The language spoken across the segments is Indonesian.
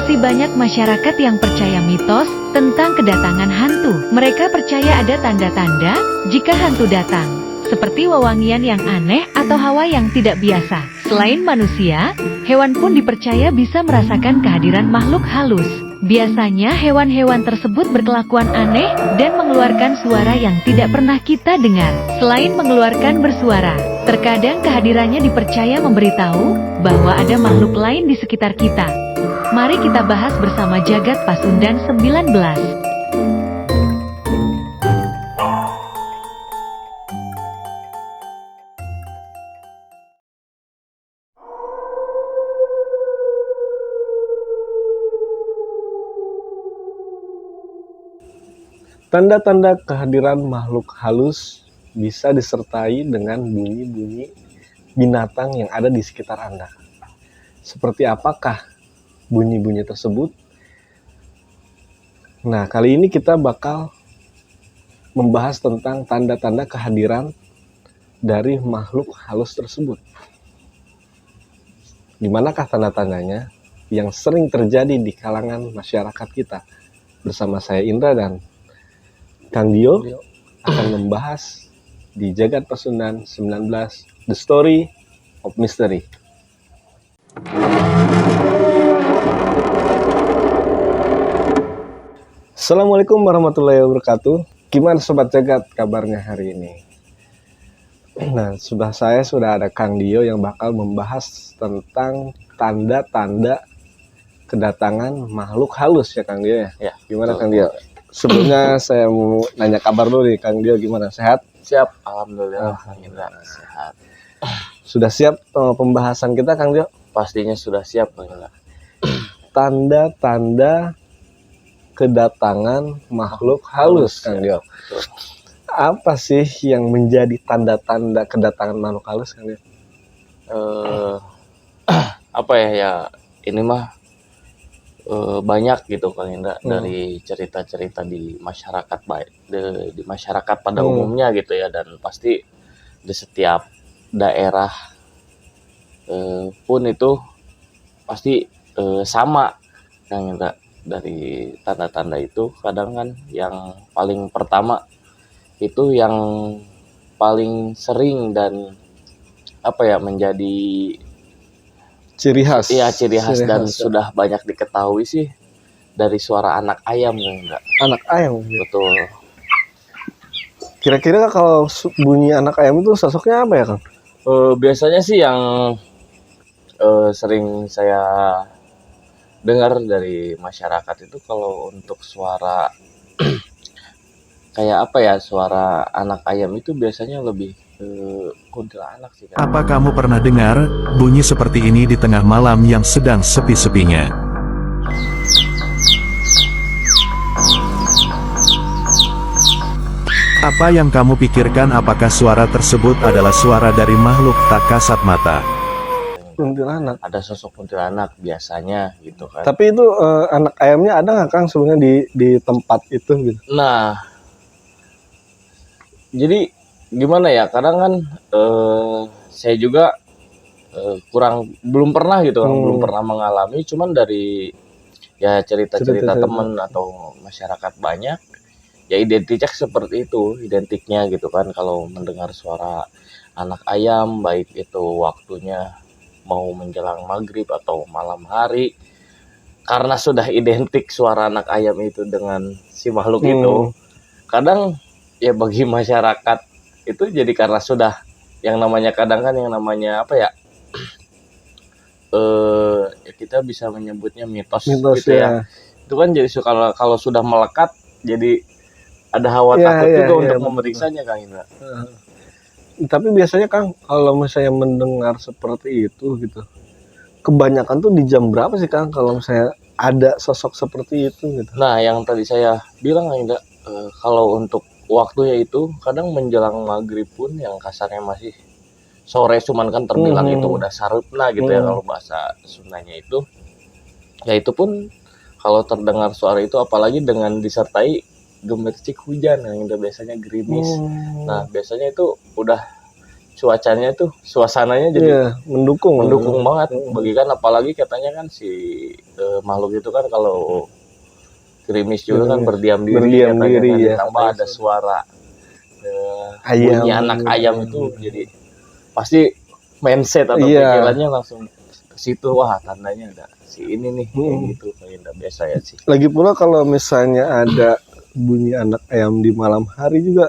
Masih banyak masyarakat yang percaya mitos tentang kedatangan hantu. Mereka percaya ada tanda-tanda jika hantu datang, seperti wewangian yang aneh atau hawa yang tidak biasa. Selain manusia, hewan pun dipercaya bisa merasakan kehadiran makhluk halus. Biasanya hewan-hewan tersebut berkelakuan aneh dan mengeluarkan suara yang tidak pernah kita dengar. Selain mengeluarkan bersuara, terkadang kehadirannya dipercaya memberitahu bahwa ada makhluk lain di sekitar kita. Mari kita bahas bersama Jagat Pasundan 19. Tanda-tanda kehadiran makhluk halus bisa disertai dengan bunyi-bunyi binatang yang ada di sekitar Anda. Seperti apakah bunyi-bunyi tersebut? Nah, kali ini kita bakal membahas tentang tanda-tanda kehadiran dari makhluk halus tersebut. Di manakah tanda-tandanya yang sering terjadi di kalangan masyarakat kita? Bersama saya Indra dan Kang Dio akan membahas di Jagat Pasundan 19, The Story of Mystery. Assalamualaikum warahmatullahi wabarakatuh. Gimana Sobat Jagat kabarnya hari ini? Nah, sudah ada Kang Dio yang bakal membahas tentang tanda-tanda kedatangan makhluk halus ya Kang Dio ya? Ya. Gimana Kang Dio? Sebelumnya saya mau nanya kabar dulu nih Kang Dio, gimana? Sehat? Siap, alhamdulillah. Indra sehat. Sudah siap pembahasan kita Kang Dio? Pastinya sudah siap, Indra. Tanda-tanda kedatangan makhluk halus Kang Dio. Apa sih yang menjadi tanda-tanda kedatangan makhluk halus Kang Dio? Apa ya ini mah banyak gitu Kang Indra, dari cerita-cerita di masyarakat di masyarakat pada umumnya gitu ya, dan pasti di setiap daerah pun itu pasti sama Kang Indra. Dari tanda-tanda itu kadang kan yang paling pertama itu yang paling sering dan apa ya menjadi Ciri khas. Iya, ciri khas dan sudah banyak diketahui sih dari suara anak ayam enggak? Anak ayam. Betul. Kira-kira kalau bunyi anak ayam itu sosoknya apa ya Kang? Biasanya sih yang sering saya dengar dari masyarakat itu kalau untuk suara kayak apa ya, suara anak ayam itu biasanya lebih kuntilanak sih kan. Apa kamu pernah dengar bunyi seperti ini di tengah malam yang sedang sepi-sepinya? Apa yang kamu pikirkan? Apakah suara tersebut adalah suara dari makhluk tak kasat mata? Kuntilanak. Ada sosok kuntilanak biasanya gitu kan. Tapi itu anak ayamnya ada nggak Kang sebenarnya di tempat itu gitu? Nah, jadi gimana ya, kadang kan saya juga belum pernah gitu kan, belum pernah mengalami, cuman dari ya cerita-cerita teman atau masyarakat banyak ya identiknya seperti itu, identiknya gitu kan, kalau mendengar suara anak ayam, baik itu waktunya mau menjelang maghrib atau malam hari, karena sudah identik suara anak ayam itu dengan si makhluk itu, kadang ya bagi masyarakat itu jadi karena sudah yang namanya kadang kan yang namanya apa ya, ya kita bisa menyebutnya mitos gitu ya. Itu kan jadi kalau sudah melekat jadi ada hawa takut juga untuk memeriksanya Kang Indra. Tapi biasanya Kang kalau misalnya mendengar seperti itu gitu, kebanyakan tuh di jam berapa sih Kang kalau misalnya ada sosok seperti itu gitu? Nah, yang tadi saya bilang Kang Indra, kalau untuk waktunya itu kadang menjelang maghrib pun yang kasarnya masih sore, cuman kan terbilang itu udah sarupna gitu ya kalau bahasa Sundanya itu. Ya itu pun kalau terdengar suara itu apalagi dengan disertai gemericik hujan yang biasanya gerimis. Nah, biasanya itu udah cuacanya tuh, suasananya jadi Iya, mendukung banget. Bagi kan apalagi katanya kan si makhluk itu kan kalau gerimis juga kan berdiam diri Berdiam katanya diri, kan, ya, ditambah katanya ada suara ayam. bunyi anak ayam itu, jadi pasti mindset atau Iya. pikirannya langsung ke situ, wah tandanya ada si ini nih kayak gitu, kayak nggak biasa ya sih. Lagi pula kalau misalnya ada bunyi anak ayam di malam hari juga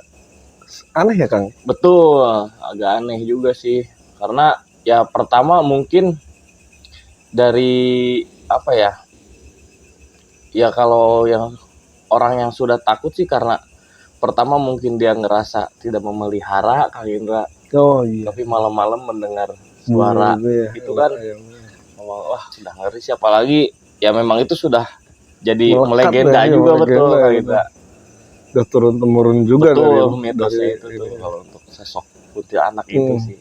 aneh ya Kang? Betul, agak aneh juga sih, karena ya pertama mungkin dari apa ya, ya kalau yang orang yang sudah takut sih karena pertama mungkin dia ngerasa tidak memelihara Kang Indra, Oh iya. tapi malam-malam mendengar suara Bunyi itu kan, ayam. wah sudah ngeri sih, apalagi ya memang itu sudah jadi Melekat melegenda ya, juga, melegenda betul ya, Kang betul. Indra. Udah turun temurun juga Betul, mitosnya itu tuh ini. kalau untuk sosok kuntilanak itu sih.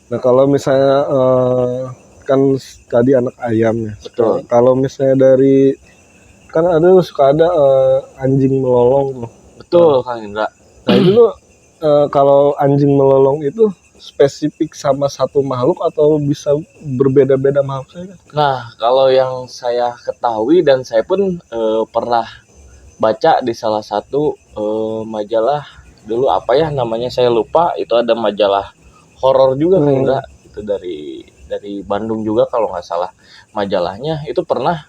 Nah kalau misalnya kan tadi anak ayam ya. Betul. Kalau misalnya dari kan suka ada anjing melolong tuh. Betul Kang Indra. Nah itu tuh kalau anjing melolong itu spesifik sama satu makhluk atau bisa berbeda-beda makhluk? Nah, kalau yang saya ketahui dan saya pun pernah baca di salah satu majalah dulu, apa ya namanya saya lupa, itu ada majalah horor juga Kang Indra, itu dari Bandung juga kalau nggak salah majalahnya, itu pernah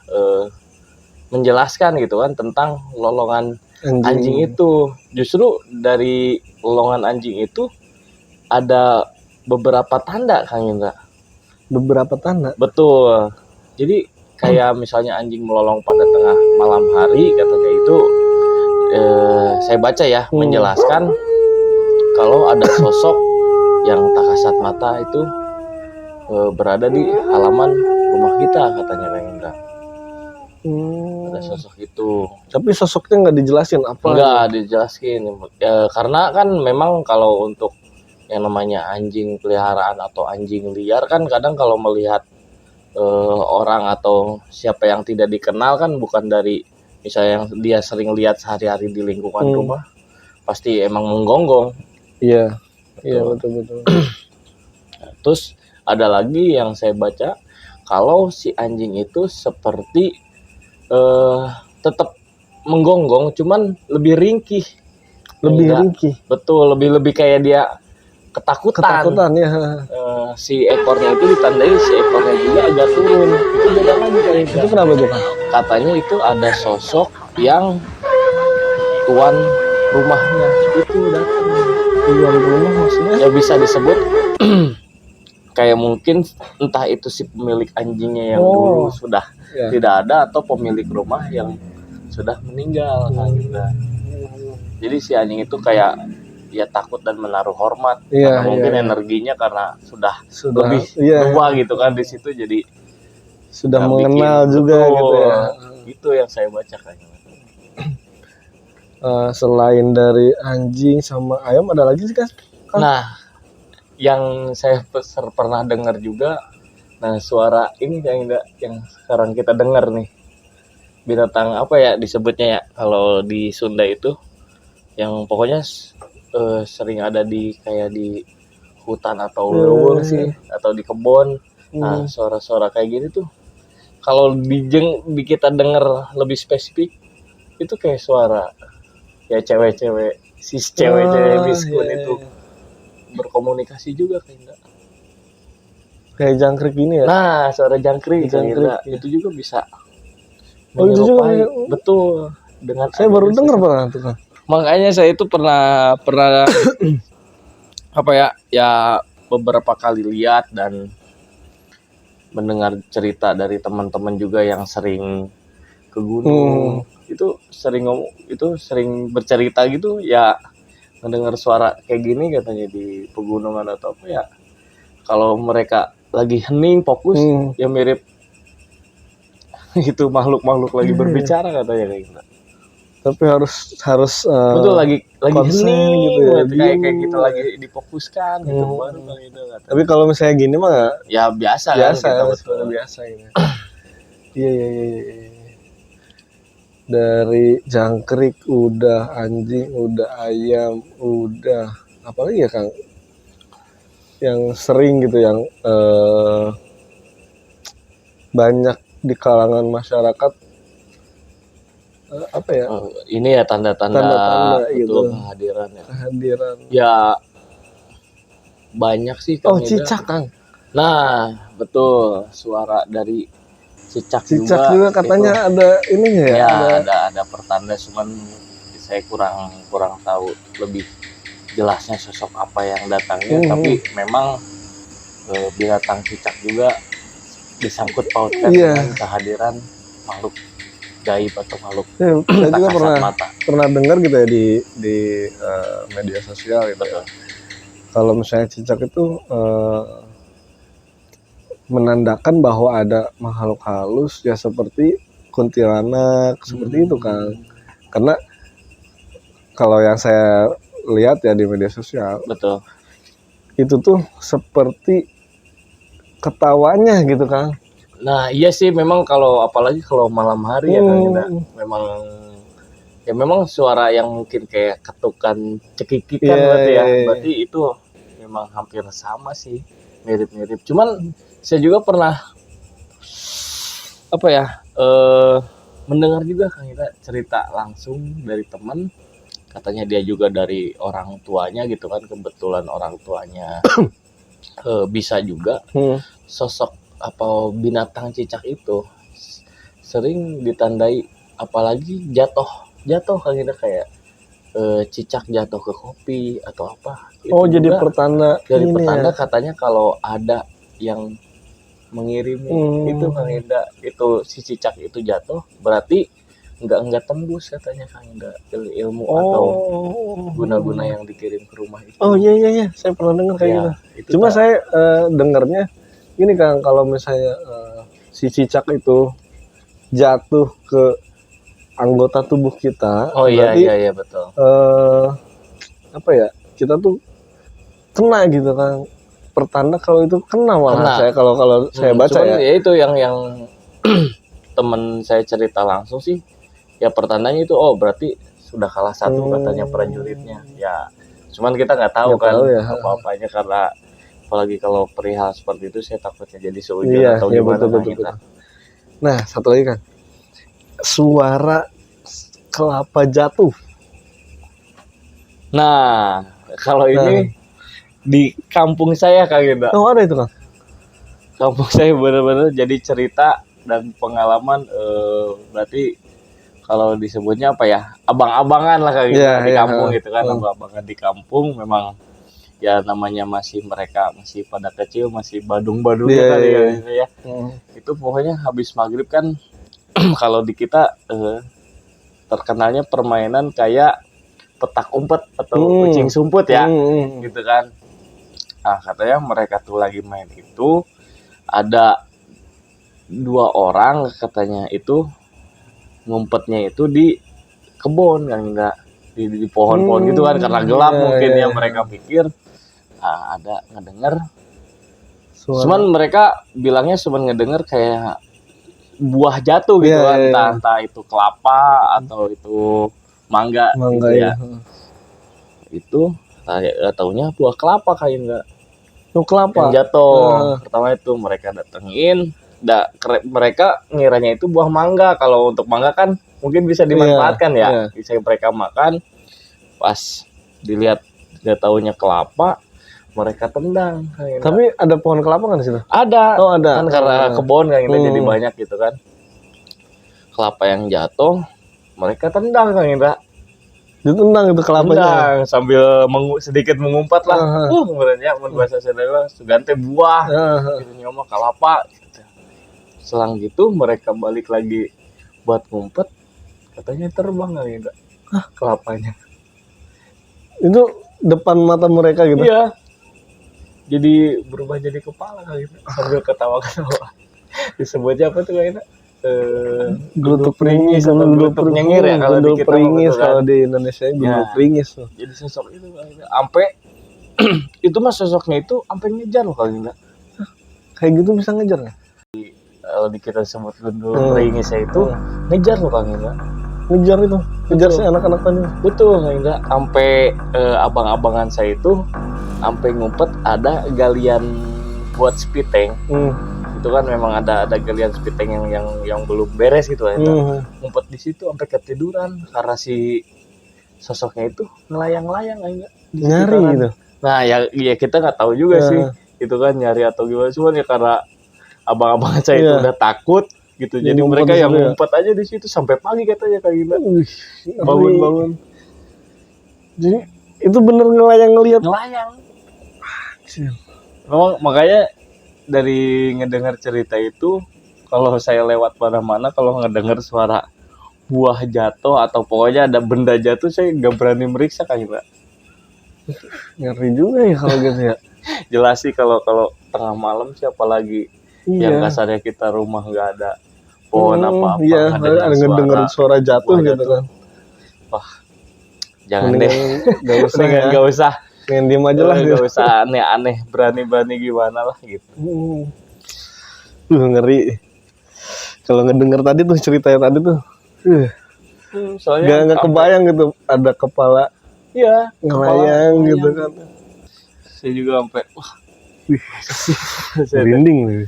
menjelaskan gitu kan tentang lolongan anjing itu. Justru dari lolongan anjing itu ada beberapa tanda Kang Indra. Beberapa tanda? Betul. Jadi kayak misalnya anjing melolong pada tengah malam hari katanya itu, saya baca ya menjelaskan kalau ada sosok yang tak kasat mata itu berada di halaman rumah kita katanya Kang Indra. Ada sosok itu. Tapi sosoknya nggak dijelasin apa? Nggak dijelasin. Ya, karena kan memang kalau untuk yang namanya anjing peliharaan atau anjing liar kan kadang kalau melihat orang atau siapa yang tidak dikenal kan, bukan dari misalnya yang dia sering lihat sehari-hari di lingkungan rumah, pasti emang menggonggong. Iya. Iya betul. Terus ada lagi yang saya baca kalau si anjing itu seperti tetap menggonggong, cuman lebih ringkih. Betul, lebih kayak dia ketakutan ya. Si ekornya itu ditandai si ekornya juga agak turun. Itu beda lagi kayak itu. Itu kenapa tuh Kang? Katanya itu ada sosok yang tuan rumahnya itu datang. Tuan rumah maksudnya? Ya bisa disebut kayak mungkin entah itu si pemilik anjingnya yang dulu sudah tidak ada atau pemilik rumah yang sudah meninggal gitu. Jadi si anjing itu kayak ya takut dan menaruh hormat, karena mungkin energinya karena sudah lebih tua gitu kan di situ, jadi sudah mengenal juga gitu ya. Itu yang saya baca kayaknya. Selain dari anjing sama ayam ada lagi sih kan? Nah, yang saya pernah dengar juga, nah suara ini yang sekarang kita dengar nih, binatang apa ya disebutnya ya kalau di Sunda itu, yang pokoknya sering ada di kayak di hutan atau leuweung sih, atau di kebun. Nah, suara-suara kayak gini tuh kalau di kita denger lebih spesifik itu kayak suara ya cewek-cewek biskun itu berkomunikasi juga kayak jangkrik gini ya. Nah, suara jangkrik itu juga bisa itu juga betul dengan saya baru dengar pernah tuh Kang. Makanya saya itu pernah apa ya beberapa kali lihat dan mendengar cerita dari teman-teman juga yang sering ke gunung. Itu sering bercerita gitu ya, mendengar suara kayak gini katanya di pegunungan atau apa ya, kalau mereka lagi hening fokus ya mirip itu makhluk lagi berbicara katanya kayak gitu. Tapi harus betul lagi hening gitu ya, kayak kita lagi difokuskan gitu baru gitu. Tapi kalau misalnya gini mah ya biasa ya, betul biasa gitu. Iya. Dari jangkrik udah, anjing udah, ayam udah, apalagi ya Kang? yang sering gitu, yang banyak di kalangan masyarakat apa ya, ini ya tanda-tanda Tanda-tanda betul gitu. kehadiran ya. kehadiran. Ya banyak sih Oh, Kang Ida. cicak, Kang. Nah, betul suara dari cicak Cicak juga katanya ada ininya ya. ya Ada ada pertanda, cuman saya kurang tahu lebih jelasnya sosok apa yang datangnya, tapi memang binatang cicak juga disangkut pautkan Iya. dengan kehadiran makhluk gaib atau makhluk saya juga tak kasat mata. pernah dengar gitu ya di media sosial gitu ya. Kalau misalnya cicak itu menandakan bahwa ada makhluk halus ya, seperti kuntilanak, seperti itu kan. Karena kalau yang saya lihat ya di media sosial, Betul. itu tuh seperti ketawanya gitu kan. Nah, iya sih memang kalau apalagi kalau malam hari ya Kang Ida, memang suara yang mungkin kayak ketukan cekikikan berarti ya. Berarti itu memang hampir sama sih, mirip-mirip. Cuman saya juga pernah apa ya, mendengar juga Kang Ida cerita langsung dari teman, katanya dia juga dari orang tuanya gitu kan, kebetulan orang tuanya bisa juga sosok apa binatang cicak itu sering ditandai, apalagi jatuh Kang Ida, kayak cicak jatuh ke kopi atau apa. Oh, jadi pertanda. Dari ini pertanda ya. katanya kalau ada yang mengirimi itu Kang Ida, itu si cicak itu jatuh, berarti enggak tembus katanya Kang Ida ilmu atau guna-guna yang dikirim ke rumah itu. Oh iya, saya pernah dengar kayak gitu. Cuma saya dengarnya gini Kang, kalau misalnya si cicak itu jatuh ke anggota tubuh kita, Oh berarti iya betul. apa ya, kita tuh kena gitu kan, pertanda kalau itu kena malah. Saya kalau saya baca cuman ya itu yang teman saya cerita langsung sih, ya pertandanya itu berarti sudah kalah satu katanya prajuritnya. Ya cuman kita nggak tahu kan apa-apanya, karena apalagi kalau perihal seperti itu saya takutnya jadi seujung atau gimana. Betul. Nah, satu lagi kan, suara kelapa jatuh. Nah, kalau ini di kampung saya Kang Ida. Oh, ada itu Kang. Kampung saya benar-benar jadi cerita dan pengalaman, berarti kalau disebutnya apa ya, abang-abangan lah Kang Ida di kampung gitu kan. Abang-abangan di kampung memang ya namanya mereka masih pada kecil, masih badung-badung kali ya. Itu pokoknya habis maghrib kan kalau di kita terkenalnya permainan kayak petak umpet atau kucing sumput ya, gitu kan. Nah, katanya mereka tuh lagi main itu, ada 2 orang katanya itu ngumpetnya itu di kebun kan, enggak di pohon-pohon gitu kan, karena gelap mungkin ya mereka pikir ada ngedenger. Cuman mereka bilangnya cuma ngedenger kayak buah jatuh gitu kan, entah itu kelapa atau itu mangga gitu ya. Itu taunya buah kelapa kayak enggak. Kelapa yang jatuh. Pertama itu mereka datengin, mereka ngiranya itu buah mangga. Kalau untuk mangga kan mungkin bisa dimanfaatkan ya, bisa mereka makan. Pas dilihat dia taunya kelapa, mereka tendang. Tapi ada pohon kelapa kan di situ? Ada. Oh, ada. Kan karena kebun kan ini jadi banyak gitu kan. Kelapa yang jatuh, mereka tendang Kang Indra. Ditendang itu kelapanya. Tendang sambil sedikit mengumpat lah. Sebenarnya mun bahasa Sunda sugante buah. Gitu nyoma kelapa gitu. Selang gitu mereka balik lagi buat ngumpet, katanya terbang Kang Indra. Kelapanya. Itu depan mata mereka gitu. Iya. Jadi berubah jadi kepala Kang Indra sambil ketawa-ketawa. Disebutnya apa tuh Kang Indra? Gelutuk pringis atau gelutuk nyengir ya kalau di kita pringis, kalau di Indonesia gelutuk pringis tuh. Jadi sosok itu sampai itu mah sosoknya itu sampai ngejar loh Kang Indra. Kayak gitu bisa ngejar ya? Kalau di kita sebut gelutuk pringisnya itu ngejar loh Kang Indra. Ngejar itu, ngejar si anak-anak tadi. Betul Kang Indra, sampai abang-abangan saya itu sampai ngumpet ada galian buat speed tank. Itu kan memang ada galian speed tank yang belum beres gitu ya. Ngumpet di situ sampai ketiduran karena si sosoknya itu ngelayang-layang enggak Nyari gitu. Nah ya kita nggak tahu juga sih itu kan nyari atau gimana, cuman ya karena abang-abang saya itu udah takut gitu, jadi mereka yang ngumpet aja di situ sampai pagi katanya Kak Gila. Bangun. Jadi itu bener ngelayang. Memang makanya dari ngedengar cerita itu, kalau saya lewat mana-mana kalau ngedengar suara buah jatuh atau pokoknya ada benda jatuh, saya nggak berani meriksa Kak Gila. Ngeri juga ya kalau gitu ya. Jelas sih kalau tengah malam sih, apalagi yang kasarnya kita rumah nggak ada pohon apa-apa, iya, ada ngedenger suara jatuh gitu kan. Wah, jangan deh, nggak usah. Pengen diem aja lah, nggak usah aneh-aneh, berani gimana lah gitu. Ngeri. Kalau ngedenger tadi tuh ceritanya tadi tuh, soalnya nggak kebayang gitu ada kepala. Iya, ngelayang gitu kan. Saya juga sampai wah, merinding nih.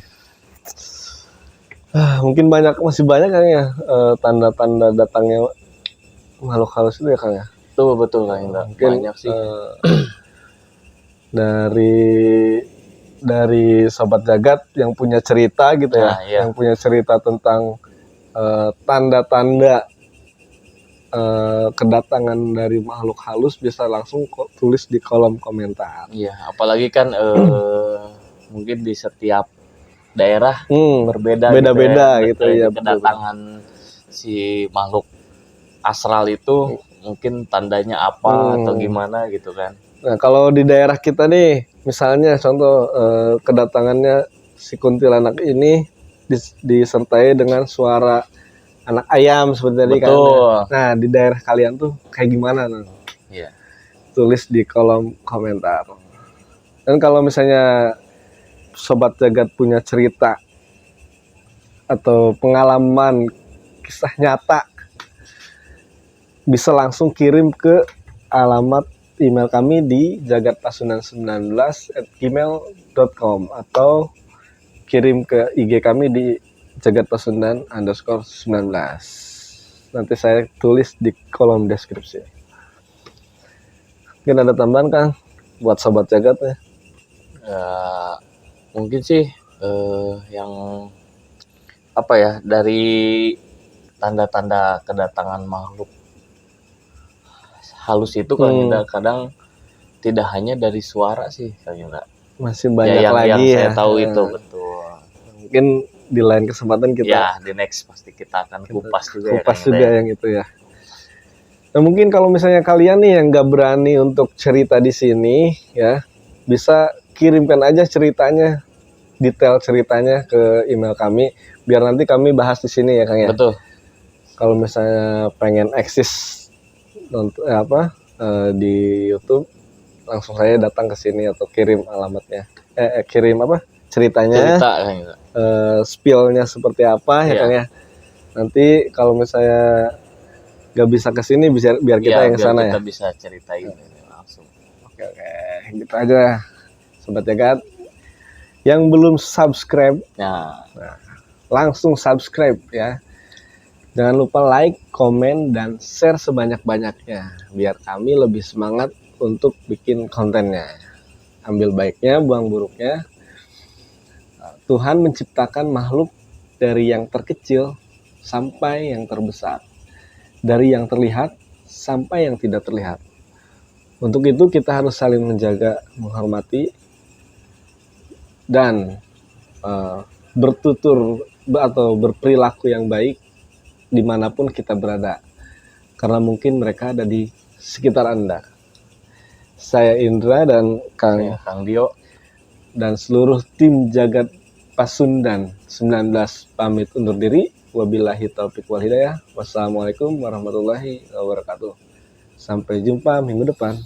Mungkin masih banyak kan ya tanda-tanda datangnya makhluk halus itu ya Kang ya. Betul Kang. Mungkin banyak sih. Dari Sobat Jagat yang punya cerita gitu ya, yang punya cerita tentang tanda-tanda kedatangan dari makhluk halus, bisa langsung tulis di kolom komentar. Iya, apalagi kan mungkin di setiap daerah berbeda gitu ya, kedatangan si makhluk astral itu mungkin tandanya apa atau gimana gitu kan. Nah, kalau di daerah kita nih, misalnya contoh kedatangannya si kuntilanak ini disertai dengan suara anak ayam seperti tadi kan. Nah, di daerah kalian tuh kayak gimana tuh? Iya. Tulis di kolom komentar. Dan kalau misalnya Sobat Jagat punya cerita atau pengalaman kisah nyata, bisa langsung kirim ke alamat email kami di jagatpasundan19@gmail.com atau kirim ke IG kami di jagatpasundan_19. Nanti saya tulis di kolom deskripsi. Mungkin ada tambahan Kang buat Sobat Jagat ya? Mungkin sih yang apa ya, dari tanda-tanda kedatangan makhluk halus itu kadang tidak hanya dari suara sih Kang Yura. Masih banyak lagi yang ya. Saya tahu itu betul. Mungkin di lain kesempatan kita. Ya, di next pasti kita akan kupas juga. Kupas juga yang itu ya. Nah, mungkin kalau misalnya kalian nih yang nggak berani untuk cerita di sini ya, bisa kirimkan aja ceritanya, detail ceritanya ke email kami, biar nanti kami bahas di sini ya Kang ya. Betul. Kalau misalnya pengen eksis di YouTube, langsung saya datang ke sini atau kirim alamatnya, kirim ceritanya, spillnya seperti apa ya Kang ya. Nanti kalau misalnya nggak bisa ke sini, biar kita yang sana ya. Kita bisa ceritain langsung. Oke, gitu aja Sobat Jagat. Yang belum subscribe, nah, langsung subscribe ya. Jangan lupa like, komen, dan share sebanyak-banyaknya, biar kami lebih semangat untuk bikin kontennya. Ambil baiknya, buang buruknya. Tuhan menciptakan makhluk dari yang terkecil sampai yang terbesar, dari yang terlihat sampai yang tidak terlihat. Untuk itu kita harus saling menjaga, menghormati, dan bertutur atau berperilaku yang baik dimanapun kita berada, karena mungkin mereka ada di sekitar Anda. Saya Indra dan Kang Dio dan seluruh tim Jagat Pasundan 19 pamit undur diri. Wabillahi taufiq wal hidayah. Wassalamualaikum warahmatullahi wabarakatuh. Sampai jumpa minggu depan.